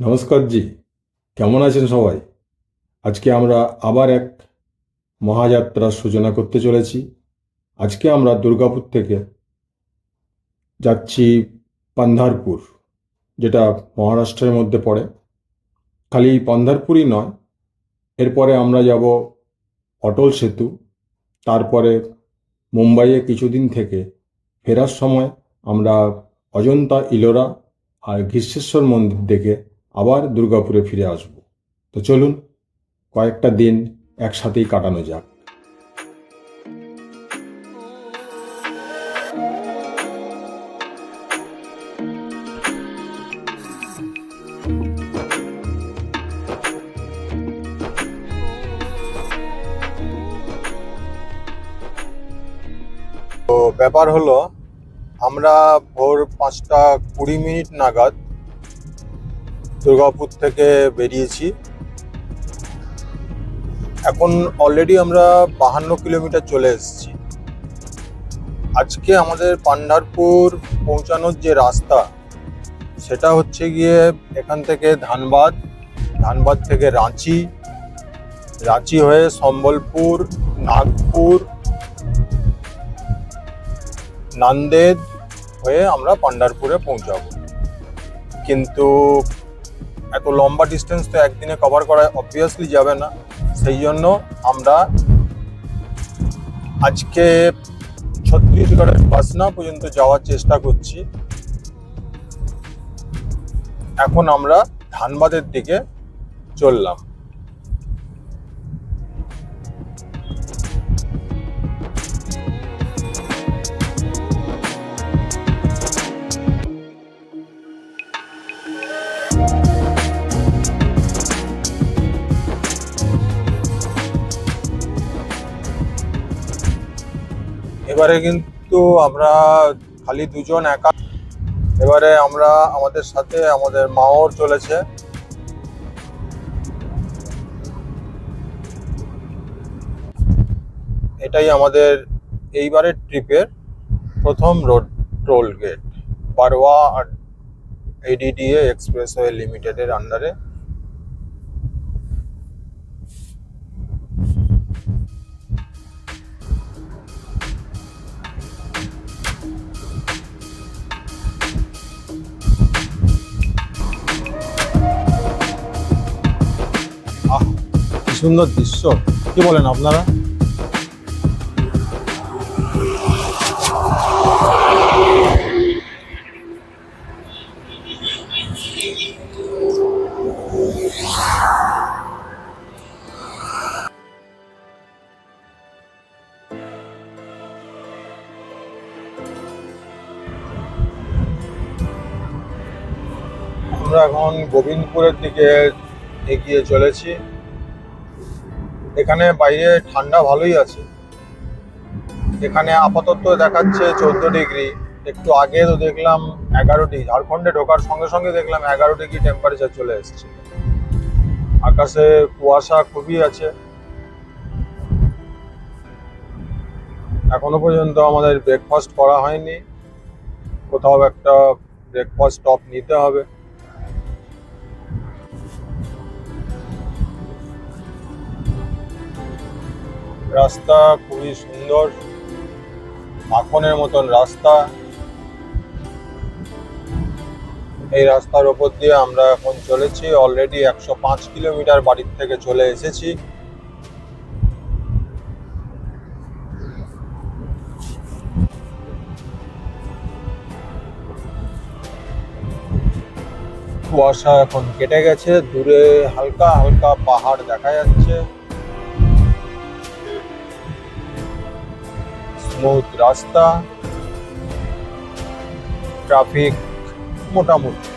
নমস্কার জি। কেমন আছেন সবাই? আজকে আমরা আবার এক মহাযাত্রার সূচনা করতে চলেছি। আজকে আমরা দুর্গাপুর থেকে যাচ্ছি পান্ধারপুর, যেটা মহারাষ্ট্রের মধ্যে পড়ে। খালি পান্ধারপুরই নয়, এরপরে আমরা যাব অটল সেতু। তারপরে মুম্বাইয়ে কিছুদিন থেকে ফেরার সময় আমরা অজন্তা ইলোরা আর গ্রীষ্মেশ্বর মন্দির দেখে আবার দুর্গাপুরে ফিরে আসব। তো চলুন কয়েকটা দিন একসাথেই কাটানো যাক। তো ব্যাপার হলো, আমরা ভোর 5টা 20 মিনিট নাগাদ দুর্গাপুর থেকে বেরিয়েছি। এখন অলরেডি আমরা 52 কিলোমিটার চলে এসেছি। আজকে আমাদের পান্ধারপুর পৌঁছানোর যে রাস্তা, সেটা হচ্ছে গিয়ে এখান থেকে ধানবাদ, ধানবাদ থেকে রাঁচি, রাঁচি হয়ে সম্বলপুর, নাগপুর, নান্দেদ হয়ে আমরা পান্ধারপুরে পৌঁছাবো। কিন্তু এত লম্বা ডিস্টেন্স তো একদিনে কভার করা অবভিয়াসলি যাবে না। সেই জন্য আমরা আজকে ছত্তিশগড়ের বাসনা পর্যন্ত যাওয়ার চেষ্টা করছি। এখন আমরা ধানবাদের দিকে চললাম। এবারে কিন্তু আমরা খালি দুজন একা, এবারে আমরা আমাদের সাথে আমাদের মাও চলেছে। এটাই আমাদের এইবারের ট্রিপের প্রথম রোড টোল গেট, বারওয়া আর ADDA এক্সপ্রেসওয়ে লিমিটেডের আন্ডারে। আহ, কি সুন্দর দৃশ্য, কি বলেন আপনারা? আমরা এখন গোবিন্দপুরের দিকে এগিয়ে চলেছি। এখানে বাইরে ঠান্ডা ভালোই আছে। এখানে আপাতত দেখাচ্ছে 14 ডিগ্রি। একটু আগে তো দেখলাম 11 ডিগ্রি, ঝাড়খণ্ডে ঢোকার সঙ্গে সঙ্গে দেখলাম 11 ডিগ্রি টেম্পারেচার চলে এসেছে। আকাশে কুয়াশা খুবই আছে। এখনো পর্যন্ত আমাদের ব্রেকফাস্ট করা হয়নি। কোথাও একটা ব্রেকফাস্ট স্টপ নিতে হবে। রাস্তা খুবই সুন্দর, মাখনের মতন রাস্তা। এই রাস্তার ওপর দিয়ে আমরা এখন চলেছি। অলরেডি 105 কিলোমিটার বাড়ির থেকে চলে এসেছি। কুয়াশা এখন কেটে গেছে, দূরে হালকা হালকা পাহাড় দেখা যাচ্ছে। স্মুথ রাস্তা, ট্রাফিক মোটামুটি।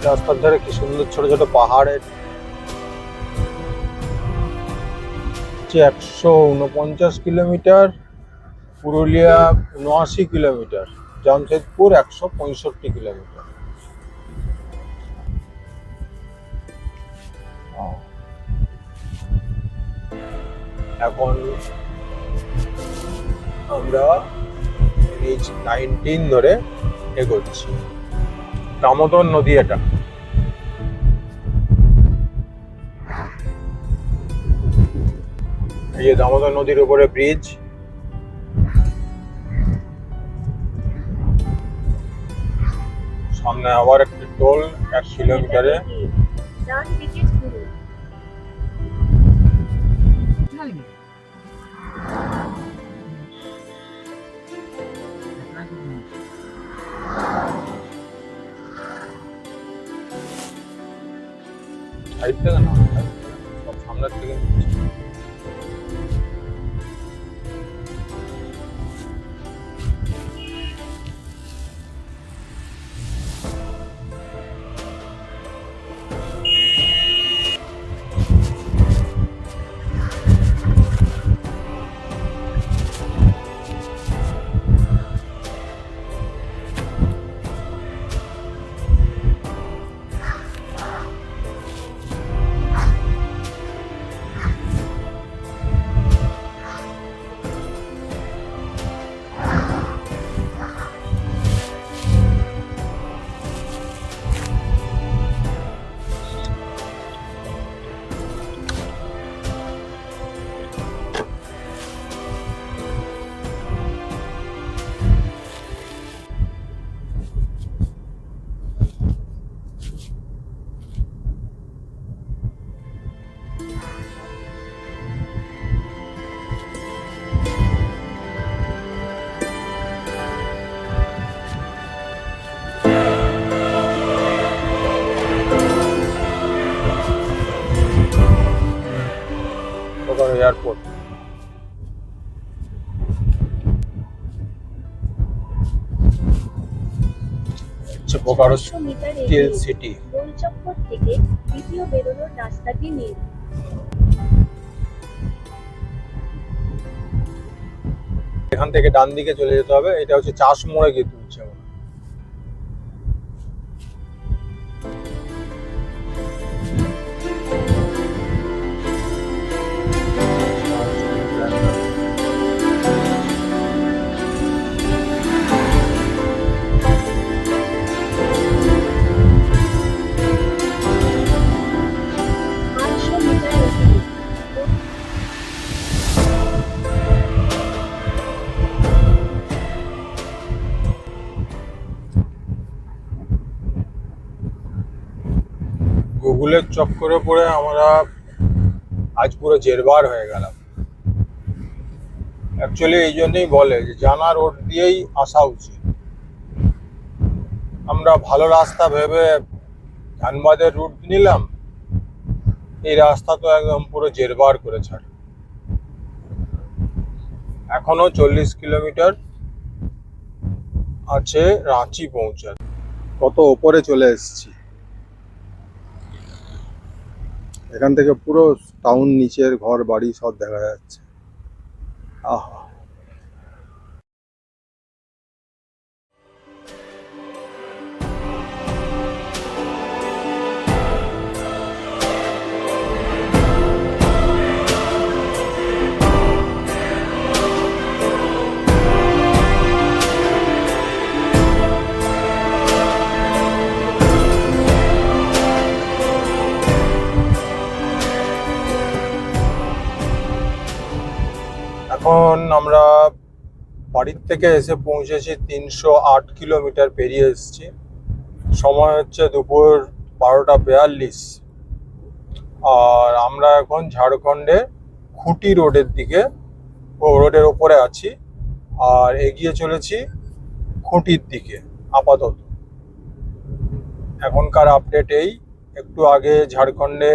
রাস্তার ধারে কি সুন্দর ছোট ছোট পাহাড়ের। 149 kilometre, Purulia 79 kilometre, Jamshedpur 165 kilometre. এখন আমরা NH 19 ধরে এগোচ্ছি। দামোদর নদী এটা। এই যে দামোদর নদীর উপরে ব্রিজ। সামনে আবার একটি টোল 1 কিলোমিটারে। ডান দিকে ঘুরুন। সাইড থেকে না, সব সামনের থেকে নিচ্ছি। এয়ারপোর্ট। বোকারো 400 মিটার স্টিল এগিয়ে সিটি। গোলচক্কর থেকে দ্বিতীয় বেরোনোর রাস্তাটি নিন। এখান থেকে ডান দিকে চলে যেতে হবে। এটা হচ্ছে চাষ মোড়ে গিয়ে তুলছে। গুগলের চক্করে পড়ে আমরা আজ পুরো জেরবার হয়ে গেলাম। অ্যাকচুয়ালি এই জন্যই বলে যে জানা রোড দিয়েই আসা উচিত। আমরা ভালো রাস্তা ভেবে ধানবাদের রুট নিলাম, এই রাস্তা তো একদম পুরো জেরবার করে ছাড়ে। এখনো 40 কিলোমিটার আছে রাঁচি পৌঁছাতে। কত ওপরে চলে এসেছি। এখান থেকে পুরো টাউন, নিচের ঘর বাড়ি সব দেখা যাচ্ছে। আহা, এখন আমরা বাড়ির থেকে এসে পৌঁছেছি 308 কিলোমিটার পেরিয়ে এসেছি। সময় হচ্ছে দুপুর 12:42। আর আমরা এখন ঝাড়খণ্ডে খুঁটি রোডের দিকে, রোডের ওপরে আছি আর এগিয়ে চলেছি খুঁটির দিকে আপাতত। এখনকার আপডেট এই, একটু আগে ঝাড়খণ্ডে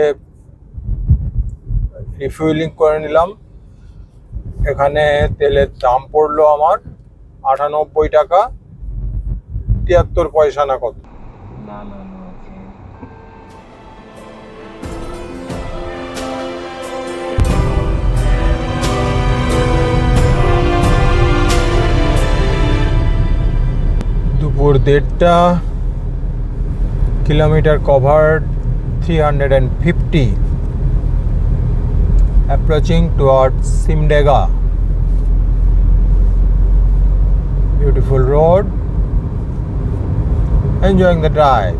রিফুয়েলিং করে নিলাম। এখানে তেলের দাম পড়লো আমার 98 টাকা 73 পয়সা না কত। দুপুর 1:30, kilometre covered 350, approaching towards Simdega. Beautiful road. Enjoying the drive.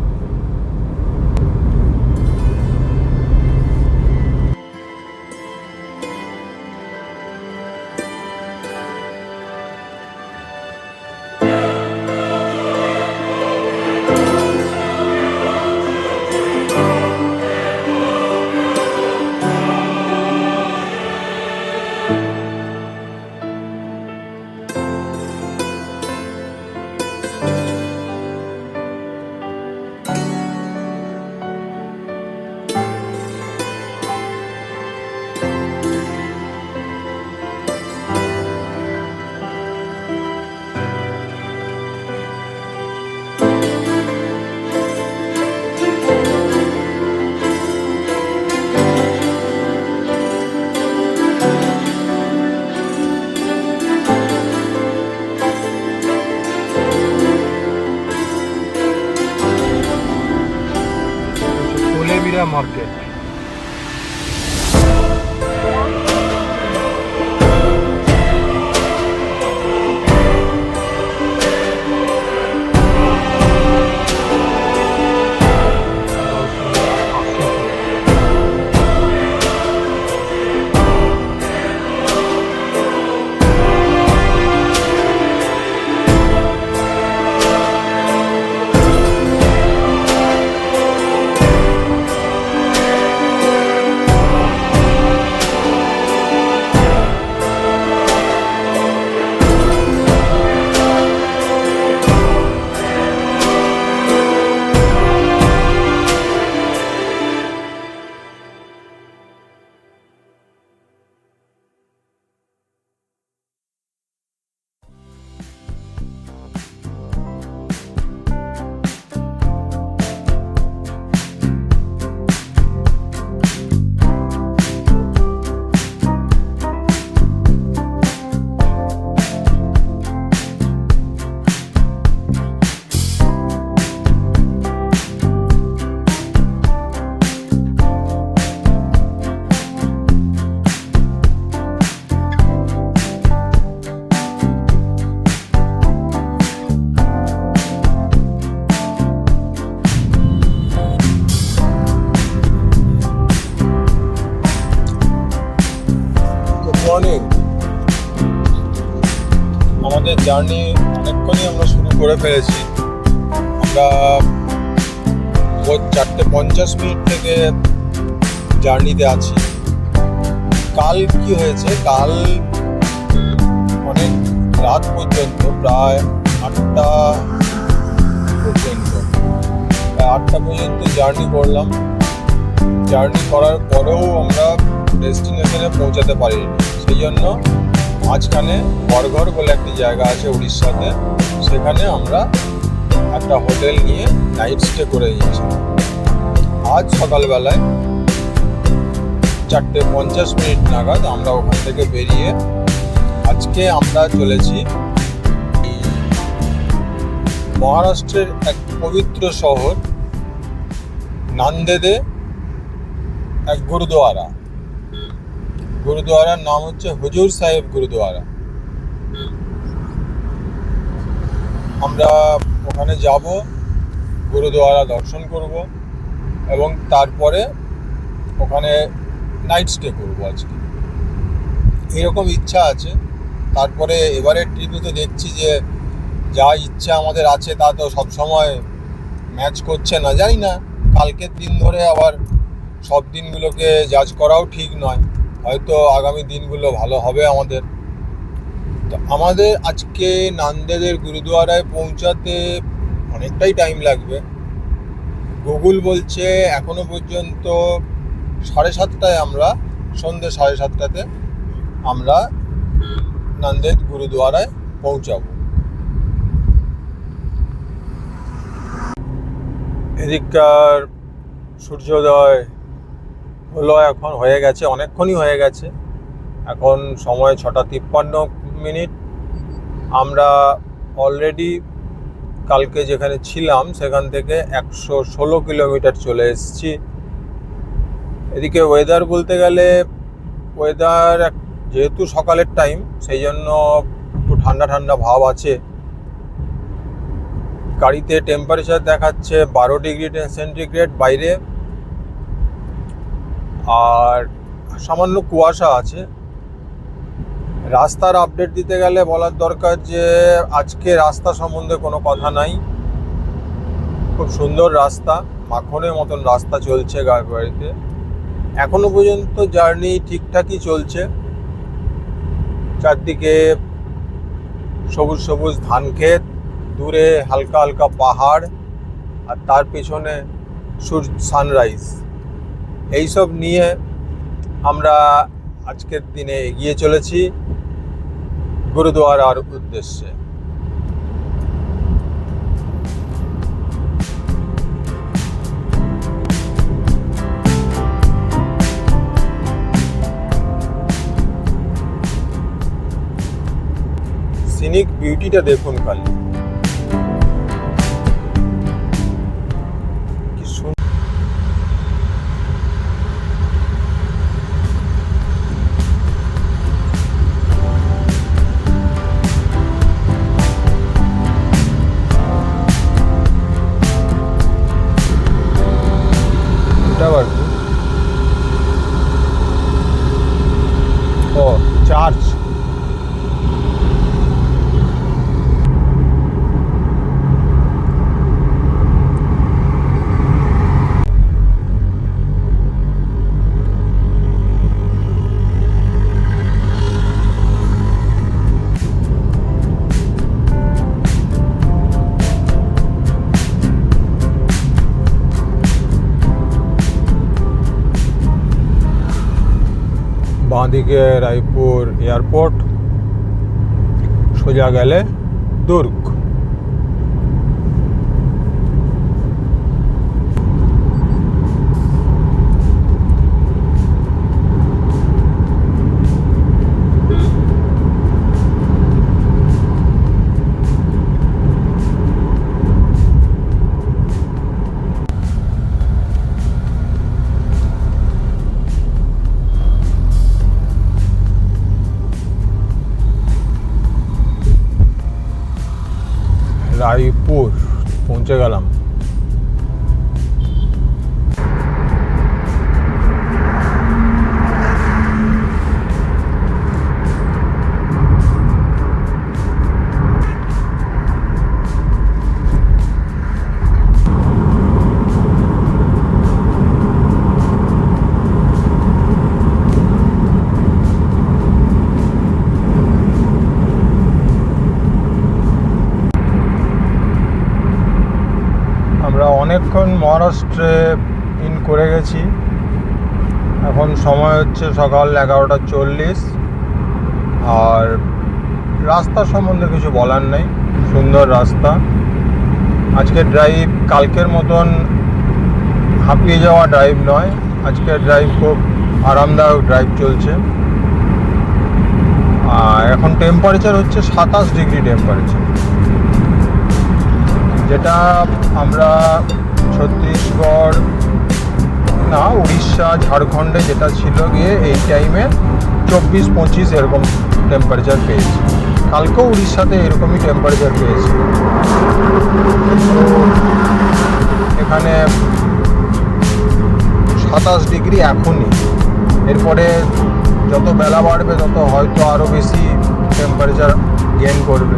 Kolebira Market. Morning. আমাদের জার্নি অনেকক্ষণই আমরা শুরু করে ফেলেছি। আমরা 4:50 থেকে জার্নিতে আছি। কাল কি হয়েছে, কাল অনেক রাত পর্যন্ত, প্রায় 8টা পর্যন্ত জার্নি করলাম। জার্নি করার পরেও আমরা ডেস্টিনেশনে পৌঁছাতে পারিনি। সেই জন্য মাঝখানে বরঘর বলে একটি জায়গা আছে উড়িষ্যাতে, সেখানে আমরা একটা হোটেল নিয়ে নাইট স্টে করে নিয়েছি। আজ সকালবেলায় 4:50 নাগাদ আমরা ওখান থেকে বেরিয়ে আজকে আমরা চলেছি মহারাষ্ট্রের এক পবিত্র শহর নান্দেদে এক গুরুদুয়ারার নাম হচ্ছে হুজুর সাহেব গুরুদুয়ারা। আমরা ওখানে যাব, গুরুদুয়ারা দর্শন করব এবং তারপরে ওখানে নাইট স্টে করবো আজকে, এরকম ইচ্ছা আছে। তারপরে এবারে ট্রিপে তো দেখছি যে যা ইচ্ছা আমাদের আছে তা তো সবসময় ম্যাচ করছে না। জানি না, কালকের দিন ধরে আবার সব দিনগুলোকে জাজ করাও ঠিক নয়, হয়তো আগামী দিনগুলো ভালো হবে আমাদের। তো আমাদের আজকে নান্দেদের গুরুদুয়ারায় পৌঁছাতে অনেকটাই টাইম লাগবে। গুগল বলছে এখনো পর্যন্ত 7:30টায় আমরা, সন্ধ্যে 7:30টাতে আমরা নান্দেদ গুরুদুয়ারায় পৌঁছাবো। এদিককার সূর্যোদয় হলো, এখন হয়ে গেছে, অনেকক্ষণই হয়ে গেছে। এখন সময় 6:53। আমরা অলরেডি কালকে যেখানে ছিলাম সেখান থেকে 116 কিলোমিটার চলে এসেছি। এদিকে ওয়েদার বলতে গেলে, ওয়েদার যেহেতু সকালের টাইম, সেই জন্য একটু ঠান্ডা ঠান্ডা ভাব আছে। গাড়িতে টেম্পারেচার দেখাচ্ছে 12 ডিগ্রি সেন্টিগ্রেড বাইরে, আর সামান্য কুয়াশা আছে। রাস্তার আপডেট দিতে গেলে বলার দরকার যে আজকে রাস্তা সম্বন্ধে কোনো কথা নাই, খুব সুন্দর রাস্তা, মাখনের মতন রাস্তা চলছে গাড়িতে। এখনো পর্যন্ত জার্নি ঠিকঠাকই চলছে। চারদিকে সবুজ সবুজ ধান ক্ষেত, দূরে হালকা হালকা পাহাড়, আর তার পেছনে সানরাইজ। এইসব নিয়ে আমরা আজকের দিনে এগিয়ে চলেছি গুরুদুয়ারার উদ্দেশ্যে। সিনিক বিউটিটা দেখুন খালি, কি সুন্দর। এটা আবার কি? ও চার্চ। বাঁদিকে রায়পুর এয়ারপোর্ট, সোজা গেলে দুর্গ। রায়পুর পৌঁছে গেলাম। আমরা অনেকক্ষণ মহারাষ্ট্রে ইন করে গেছি। এখন সময় হচ্ছে সকাল 11:40, আর রাস্তা সম্বন্ধে কিছু বলার নেই, সুন্দর রাস্তা। আজকের ড্রাইভ কালকের মতন হাঁপিয়ে যাওয়া ড্রাইভ নয়, আজকের ড্রাইভ খুব আরামদায়ক ড্রাইভ চলছে। আর এখন টেম্পারেচার হচ্ছে 27 ডিগ্রি টেম্পারেচার, যেটা আমরা ছত্তিশগড় না উড়িষ্যা ঝাড়খণ্ডে যেটা ছিল গিয়ে এই টাইমে 24-25 এরকম টেম্পারেচার পেয়েছি। কালকেও উড়িষ্যাতে এরকমই টেম্পারেচার পেয়েছি। তো এখানে 27 ডিগ্রি এখনই, এরপরে যত বেলা বাড়বে তত হয়তো আরও বেশি টেম্পারেচার গেইন করবে।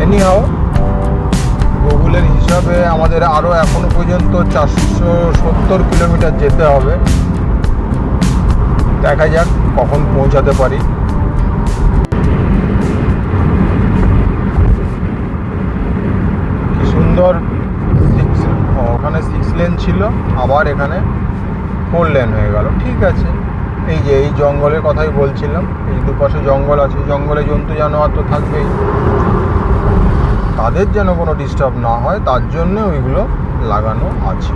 এনিহাও গুগলের হিসাবে আমাদের আরও এখনো পর্যন্ত 470 কিলোমিটার যেতে হবে। দেখা যাক কখন পৌঁছাতে পারি। কি সুন্দর, ওখানে 6 লেন ছিল, আবার এখানে 4 লেন হয়ে গেল। ঠিক আছে, এই যে এই জঙ্গলের কথাই বলছিলাম, এই দুপাশে জঙ্গল আছে, জঙ্গলে জন্তু জানোয়ার তো থাকবেই, তাদের যেন কোনো ডিস্টার্ব না হয় তার জন্য ওইগুলো লাগানো আছে।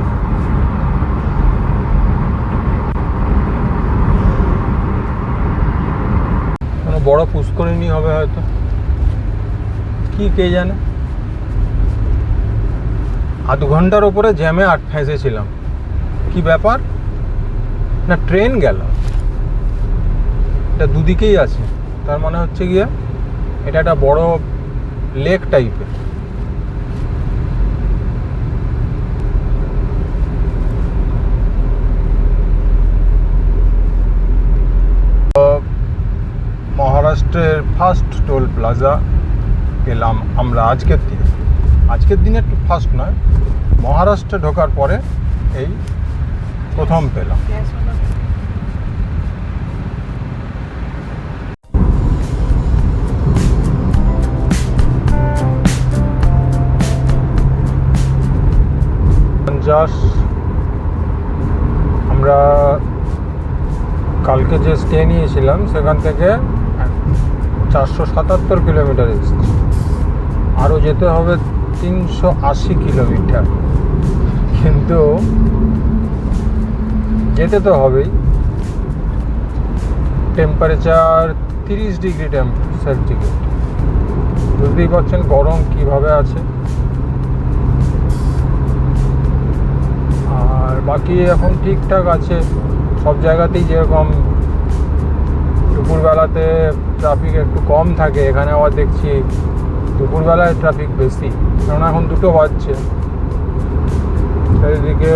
কোনো বড় পুষ্করিণী হবে হয়তো, কি কে জানে। আধ ঘন্টার ওপরে জ্যামে ফেঁসেছিলাম। কি ব্যাপার, না ট্রেন গেল, এটা দুদিকেই আছে, তার মানে হচ্ছে গিয়ে এটা একটা বড় লেক টাইপের। মহারাষ্ট্রের ফার্স্ট টোল প্লাজা পেলাম আমরা আজকের দিনে একটু ফার্স্ট নয়, মহারাষ্ট্রে ঢোকার পরে এই প্রথম পেলাম। আমরা কালকে যে স্টে নিয়েছিলাম সেখান থেকে 477 কিলোমিটার এসেছি, আরও যেতে হবে 380 কিলোমিটার, কিন্তু যেতে তো হবেই। টেম্পারেচার 30 ডিগ্রি সেন্টিগ্রেড, বুঝতেই পারছেন গরম কিভাবে আছে। আর বাকি এখন ঠিকঠাক আছে সব জায়গাতেই, যেরকম দুপুরবেলাতে ট্রাফিক একটু কম থাকে, এখানে আবার দেখছি দুপুরবেলায় ট্রাফিক বেশি, কারণ এখন 2টো বাজছে। চারিদিকে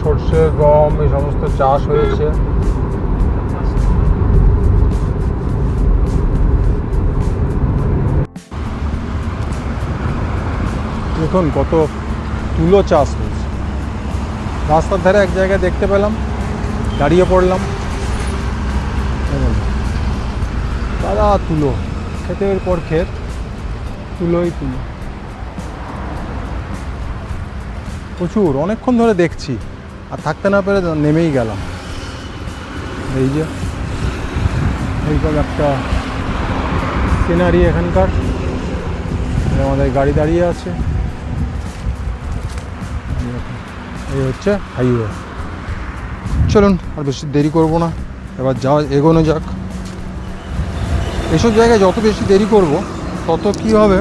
সর্ষে গম এই সমস্ত চাষ হয়েছে। দেখুন কত তুলো চাষ হয়েছে। রাস্তার ধারে এক জায়গায় দেখতে পেলাম, দাঁড়িয়ে পড়লাম, দাদা তুলো, ক্ষেতের পর ক্ষেত, তুলোই তুলো, প্রচুর। অনেকক্ষণ ধরে দেখছি, আর থাকতে না পেরে নেমেই গেলাম। এই যে এইরকম একটা সিনারি এখানকার, আমাদের গাড়ি দাঁড়িয়ে আছে, এই হচ্ছে হাইওয়ে। চলুন আর বেশি দেরি করব না, এবার এগোনো যাক। এসব জায়গায় যত বেশি দেরি করব তত কি হবে,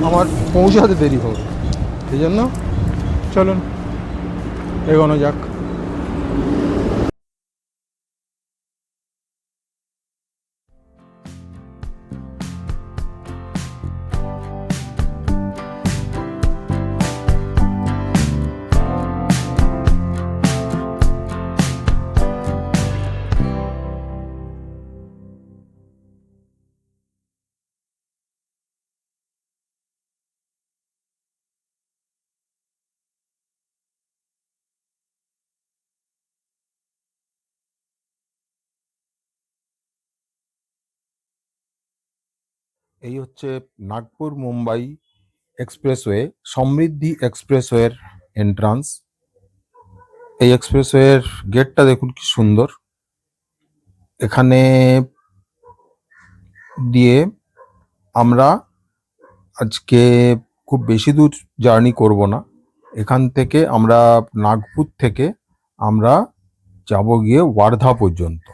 আমার পৌঁছাতে দেরি হবে, এই জন্য চলুন এগোনো যাক। এই হচ্ছে নাগপুর মুম্বাই এক্সপ্রেসওয়ে, সমৃদ্ধি এক্সপ্রেসওয়ের এন্ট্রান্স। এই এক্সপ্রেসওয়ের গেটটা দেখুন কি সুন্দর। এখানে দিয়ে আমরা আজকে খুব বেশি দূর জার্নি করব না। এখান থেকে আমরা নাগপুর থেকে আমরা যাব গিয়ে ওয়ার্ধা পর্যন্ত।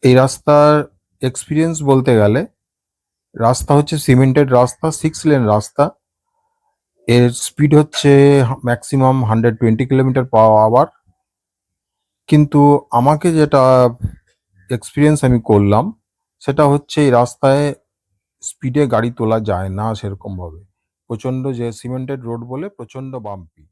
এই রাস্তার এক্সপিরিয়েন্স বলতে গেলে, রাস্তা হচ্ছে সিমেন্টেড রাস্তা, 6 লেন রাস্তা। এর স্পিড হচ্ছে ম্যাক্সিমাম 120 কিলোমিটার পার আওয়ার। কিন্তু আমাকে যেটা এক্সপিরিয়েন্স আমি করলাম সেটা হচ্ছে এই রাস্তায় স্পিডে গাড়ি তোলা যায় না সেরকমভাবে। প্রচণ্ড, যে সিমেন্টেড রোড বলে, প্রচণ্ড বাম্পি।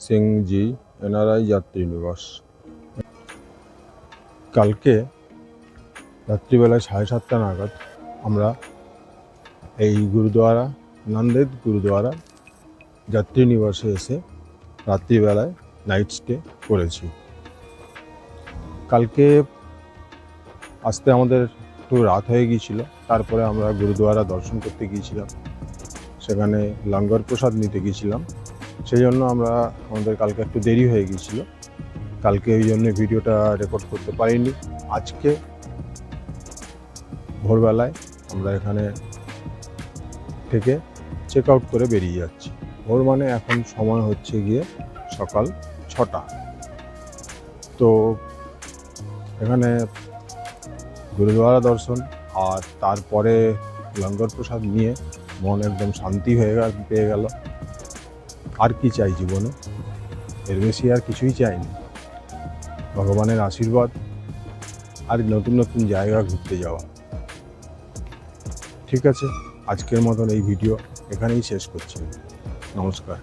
সিং জি এনআরআই যাত্রী নিবাস। কালকে রাত্রিবেলায় 7:30 নাগাদ আমরা এই গুরুদুয়ারা নন্দেদ গুরুদুয়ারা যাত্রী নিবাসে এসে রাত্রিবেলায় নাইট স্টে করেছি। কালকে আসতে আমাদের একটু রাত হয়ে গিয়েছিল, তারপরে আমরা গুরুদুয়ারা দর্শন করতে গিয়েছিলাম, সেখানে লঙ্গর প্রসাদ নিতে গিয়েছিলাম, সেই জন্য আমাদের কালকে একটু দেরি হয়ে গিয়েছিল। কালকে ওই জন্য ভিডিওটা রেকর্ড করতে পারিনি। আজকে ভোরবেলায় আমরা এখানে থেকে চেক আউট করে বেরিয়ে যাচ্ছি। ভোর মানে এখন সময় হচ্ছে গিয়ে সকাল 6টা। তো এখানে গুরুদুয়ারা দর্শন আর তারপরে লঙ্গর প্রসাদ নিয়ে মন একদম শান্তি পেয়ে গেল। আর কি চাই জীবনে, এর বেশি আর কিছুই চাইনি। ভগবানের আশীর্বাদ আর নতুন নতুন জায়গা ঘুরতে যাওয়া। ঠিক আছে, আজকের মতন এই ভিডিও এখানেই শেষ করছি। নমস্কার।